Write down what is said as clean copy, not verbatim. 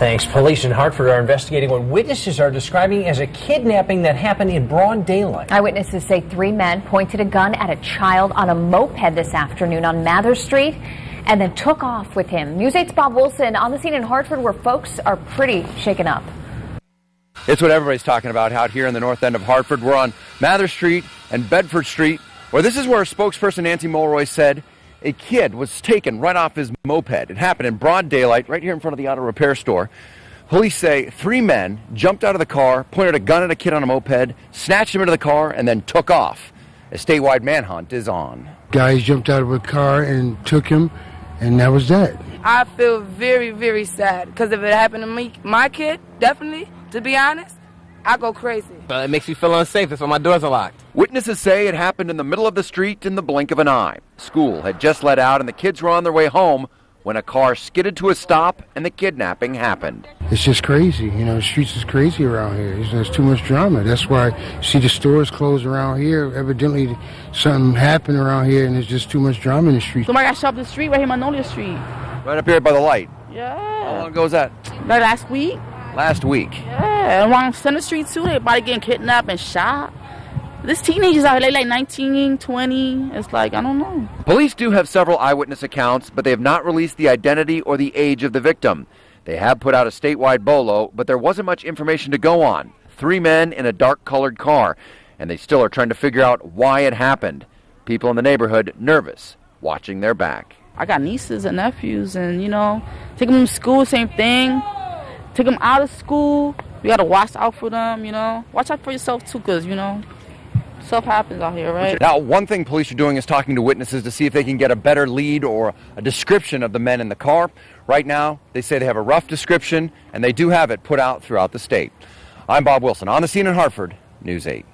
Thanks. Police in Hartford are investigating what witnesses are describing as a kidnapping that happened in broad daylight. Eyewitnesses say 3 men pointed a gun at a child on a moped this afternoon on Mather Street and then took off with him. News 8's Bob Wilson on the scene in Hartford where folks are pretty shaken up. It's what everybody's talking about out here in the north end of Hartford. We're on Mather Street and Bedford Street, where this is where spokesperson Nancy Mulroy said a kid was taken right off his moped. It happened in broad daylight right here in front of the auto repair store. Police say 3 men jumped out of the car, pointed a gun at a kid on a moped, snatched him into the car, and then took off. A statewide manhunt is on. Guys jumped out of a car and took him, and that was that. I feel very, very sad because if it happened to me, my kid, definitely, to be honest, I go crazy. It makes me feel unsafe. That's why my doors are locked. Witnesses say it happened in the middle of the street in the blink of an eye. School had just let out and the kids were on their way home when a car skidded to a stop and the kidnapping happened. It's just crazy. You know, the streets is crazy around here. There's too much drama. That's why you see the stores closed around here. Evidently, something happened around here and there's just too much drama in the street. Somebody got shot up the street right here, Magnolia Street. Right up here by the light. Yeah. How long ago was that? Like last week. Last week. Yeah, and around Center Street too, everybody getting kidnapped and shot. This teenagers out here, they like 19, 20. It's like, I don't know. Police do have several eyewitness accounts, but they have not released the identity or the age of the victim. They have put out a statewide bolo, but there wasn't much information to go on. 3 men in a dark-colored car, and they still are trying to figure out why it happened. People in the neighborhood nervous, watching their back. I got nieces and nephews, and, you know, take them to school, same thing. Take them out of school. You got to watch out for them, you know. Watch out for yourself, too, because, you know, stuff happens out here, right? Now, one thing police are doing is talking to witnesses to see if they can get a better lead or a description of the men in the car. Right now, they say they have a rough description, and they do have it put out throughout the state. I'm Bob Wilson on the scene in Hartford, News 8.